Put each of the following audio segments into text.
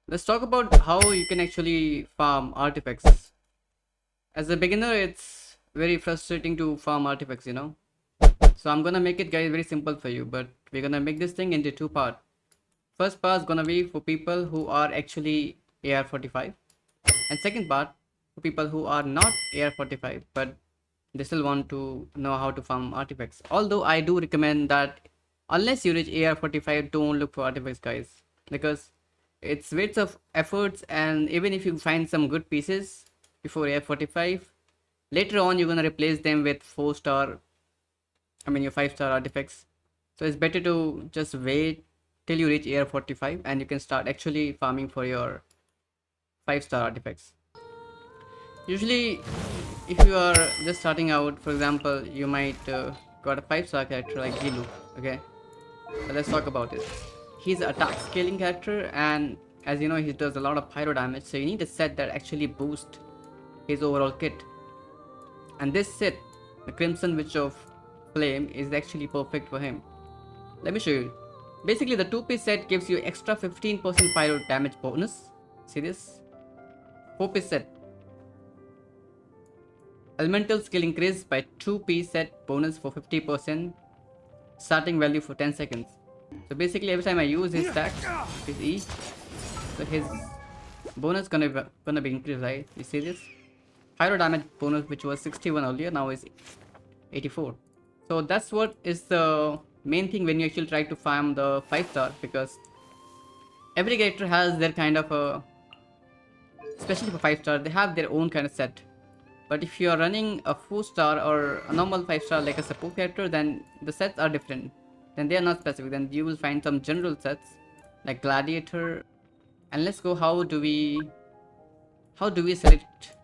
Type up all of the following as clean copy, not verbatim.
Let's talk about how you can actually farm artifacts. As a beginner, it's very frustrating to farm artifacts. So I'm gonna make it guys very simple for you, but we're gonna make this thing into two parts. First part is gonna be for people who are actually AR45, and second part for people who are not AR45 but they still want to know how to farm artifacts. Although I do recommend that unless you reach AR45, don't look for artifacts, guys, because it's waste of efforts. And even if you find some good pieces before AR45, later on you're gonna replace them with 4 star, I mean your 5 star artifacts. So it's better to just wait till you reach AR45 and you can start actually farming for your 5 star artifacts. Usually, if you are just starting out, for example, you might got a 5 star character like Gilu. Okay, so let's talk about it. He's an attack scaling character, and as you know, he does a lot of pyro damage. So you need a set that actually boosts his overall kit. And this set, the Crimson Witch of Flame, is actually perfect for him. Let me show you. Basically, the 2-piece set gives you extra 15% pyro damage bonus. See this? 4-piece set. Elemental skill increase by 2-piece set bonus for 50%. Starting value for 10 seconds. So basically, every time I use his stack, his E, so his bonus gonna be increased, right? You see this? Pyro damage bonus, which was 61 earlier, now is 84. So that's what is the main thing when you actually try to farm the 5 star, because every character has their kind of a, especially for 5 star, they have their own kind of set. But if you are running a 4 star or a normal 5 star like a support character, then the sets are different. Then they are not specific. Then you will find some general sets like gladiator. And let's go. How do we select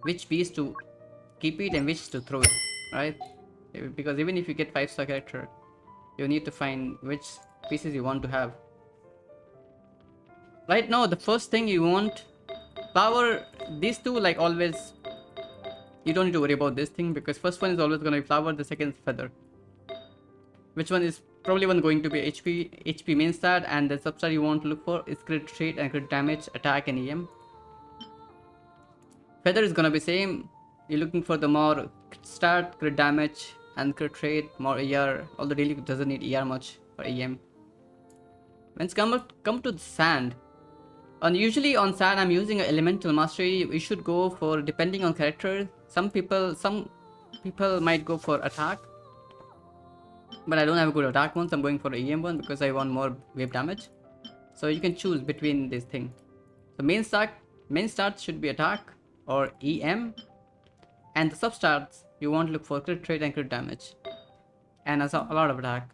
which piece to keep it and which to throw it, right? Because even if you get 5 star character, you need to find which pieces you want to have. Right now, the first thing you want, flower, these two, like always, you don't need to worry about this thing, because first one is always going to be flower, the second is feather. Which one is probably one going to be HP main stat, and the substat you want to look for is crit rate and crit damage, attack and EM. Feather is gonna be same. You're looking for the more stat, crit damage, and crit rate, more ER. Although daily doesn't need ER much for EM. When it's come to the sand, and usually on sand I'm using an elemental mastery. We should go for, depending on character. Some people might go for attack, but I don't have a good attack one, so I'm going for the EM one because I want more wave damage. So you can choose between this thing. So main start should be attack or EM, and the substats you want to look for crit rate and crit damage, and a lot of attack.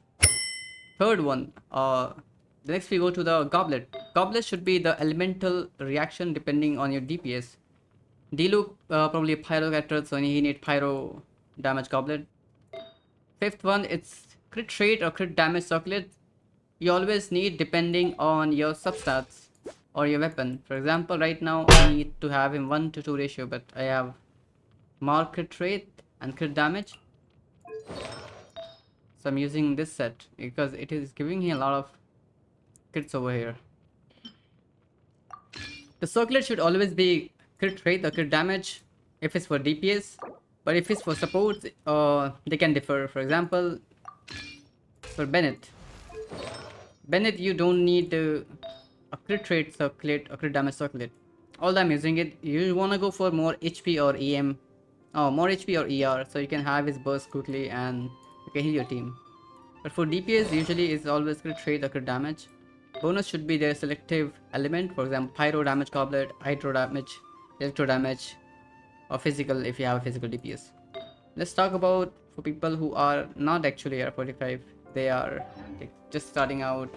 Third one, the next we go to the goblet. Goblet should be the elemental reaction depending on your DPS. Diluc probably a pyro character, so he need pyro damage goblet. Fifth one, it's crit rate or crit damage circlet. You always need depending on your substats or your weapon. For example, right now I need to have him 1 to 2 ratio, but I have more crit rate and crit damage. So I'm using this set because it is giving me a lot of crits over here. The circlet should always be crit rate or crit damage if it's for DPS, but if it's for support, they can differ. For example, for Bennett, you don't need a crit rate circlet or crit damage circlet. All I'm using it, you wanna go for more HP or EM, more HP or ER, so you can have his burst quickly and you can heal your team. But for DPS, usually it's always crit rate or crit damage. Bonus should be their selective element, for example, pyro damage goblet, hydro damage, electro damage, or physical if you have a physical DPS. Let's talk about for people who are not actually AR45, they are like just starting out,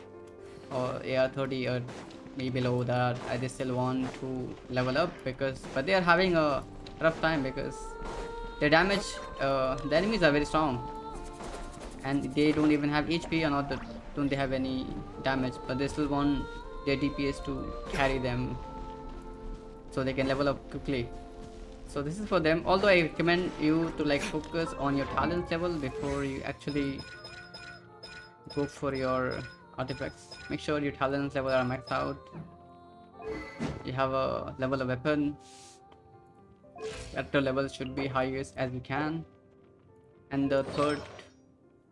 or AR30 or maybe below that. They still want to level up, but they are having a rough time because their damage, the enemies are very strong, and they don't even have HP, or not that don't they have any damage, but they still want their DPS to carry them so they can level up quickly. So this is for them, although I recommend you to like focus on your talent level before you actually go for your artifacts. Make sure your talent level are maxed out. have a level of weapon. Character level should be highest as you can. And the third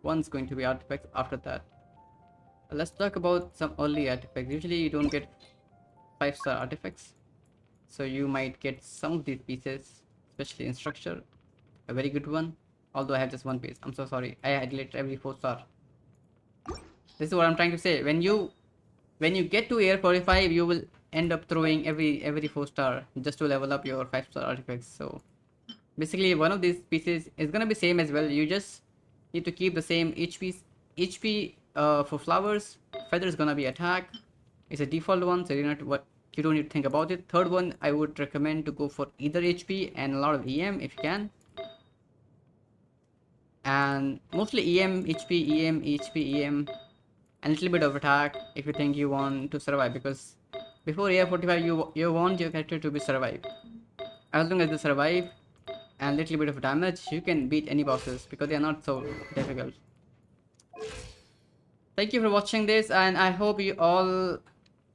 one's going to be artifacts after that. Let's talk about some early artifacts. Usually you don't get 5-star artifacts, so you might get some of these pieces, especially in structure, a very good one. Although I have just one piece, I'm so sorry. I deleted every 4-star. This is what I'm trying to say. When you get to AR45, you will end up throwing every 4-star just to level up your 5-star artifacts. So basically one of these pieces is gonna be same as well. You just need to keep the same HP for flowers. Feather is gonna be attack. It's a default one, so you don't need to think about it. Third one, I would recommend to go for either HP and a lot of EM if you can, and mostly EM, HP, EM, HP, EM, and a little bit of attack if you think you want to survive, because before AR45 you want your character to be survive. As long as they survive and little bit of damage, you can beat any bosses because they are not so difficult. Thank you for watching this, and I hope you all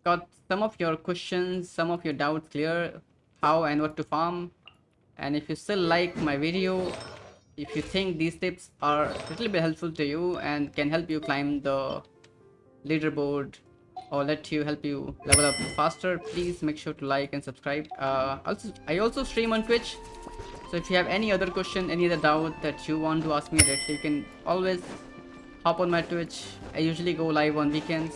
got some of your questions, some of your doubts clear, how and what to farm. And if you still like my video, if you think these tips are a little bit helpful to you and can help you climb the leaderboard or help you level up faster, please make sure to like and subscribe. I also stream on Twitch, so if you have any other question, any other doubt that you want to ask me directly, you can always hop on my Twitch. I usually go live on weekends,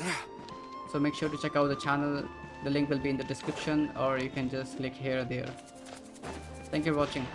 so make sure to check out the channel. The link will be in the description, or you can just click here or there. Thank you for watching.